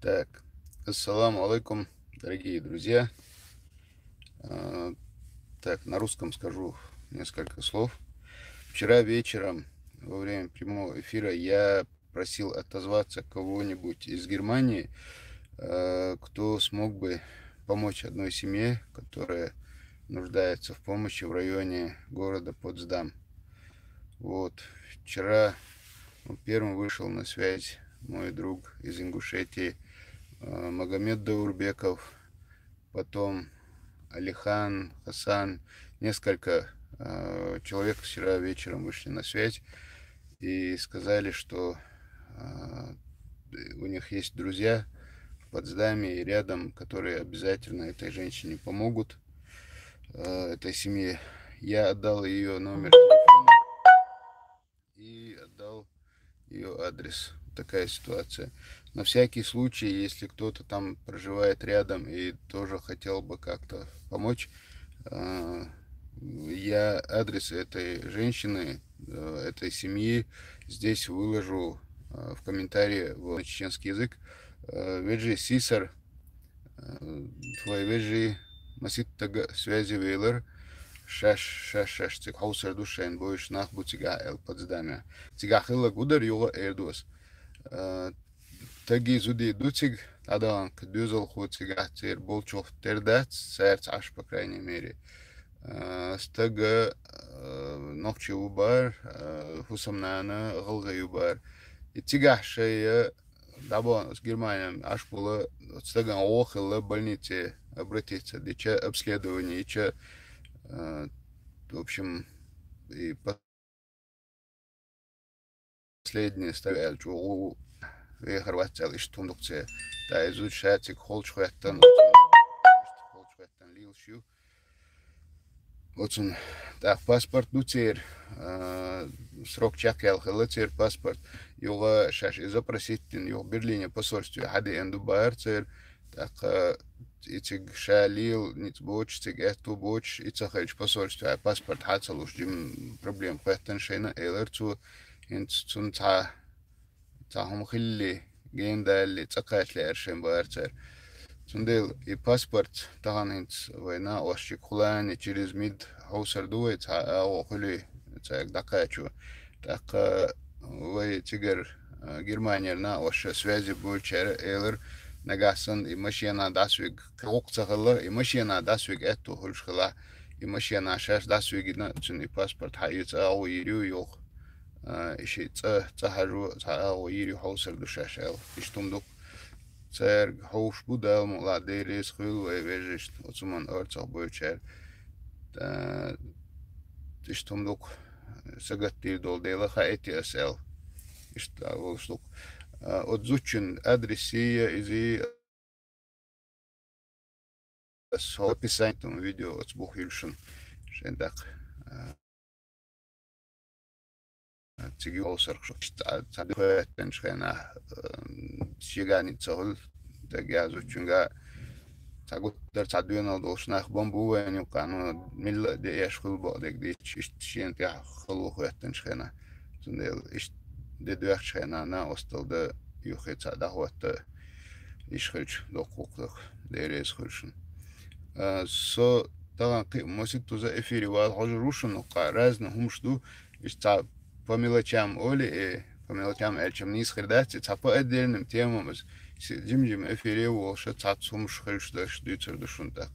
Так, ассаламу алейкум, дорогие друзья. А, Так, на русском скажу несколько слов. Вчера вечером во время прямого эфира я просил отозваться кого-нибудь из Германии, кто смог бы помочь одной семье, которая нуждается в помощи в районе города Потсдам. Вот, вчера первым вышел на связь мой друг из Ингушетии Магомед Даурбеков, потом Алихан, Хасан, несколько человек вчера вечером вышли на связь и сказали, что э, у них есть друзья в Потсдаме и рядом, которые обязательно этой женщине помогут, этой семье. Я отдал ее номер телефона и отдал ее адрес. Такая ситуация. На всякий случай, если кто-то там проживает рядом и тоже хотел бы как-то помочь, э, я адрес этой женщины, этой семьи здесь выложу в комментарии в чеченский язык. Веджи Сисар, твой веджи масит связи вейлер, шаш цик хаусер душен боиш нах бу цига эл подздамя. Цига хила гудар юга эрдус. Таги зуди дуциг адан кдюзел ху цига цир болчов тердат, сердц аш, по крайней мере. Стага ногчи убар, хусамнана гылга юбар. И цига шея дабо с Германией аш было стага охила больнице обратиться, дича обследование, и че, в общем, и последнее ставят у Хорватия лишь тундукция, да изучать их холчхуэттан лилшью. Вот он, да, паспорт дуцер, срок чакел хелцер паспорт, его шаш и запросить его в Берлине посольстве, хади энду баарцер, так этих шалил, ниц боч, циг эту боч, и цахач посольстве, а паспорт хацалуш, дим проблем, поэтому шейна элерцу, инц цунца, цахом хилли, гейндалли, цакач лершем баарцер. Сундел и паспорт таганец война ошчик хулани через мид хаусар дует а хули цак дакачу так вой тигер Германия на ош связи больше элер нагасан и машина дасвиг кокцахала и машина дасвиг эту хулшхала и машина шаш дасвиг на цуни паспорт хайц ау ирю yok иши цахару ау ирю хаусар душашел иштумдук Церг хоуш будал мула дерес хул вежишт оцуман орцах бойчер иштумдук сагаттир дол дела хаэти асел ишта волштук отзучин адресия изи со описанием видео отсбух юльшин шендак тиги олсар цадхуэтен шена шигани цол дагязучунга تقدر تعدينا دوشنا خبان بوين يقانو مل دي يشخل بعدك دي تشين تيا خلو خواتن شخنا تندل إش دي دوخ شخنا نا أستل ده يخي تعدا هوات يشخلش دو قوقلق دي ريز خلشن سو طبعا قي موسيقى توزا إفيري واد حجر روشن نقا رازنا همش دو إش تا по мелочам Оли, по мелочам Эльчам не исхердать, по отдельным темам, Джим эфире волша цацум шхельш даш дюцер душунта.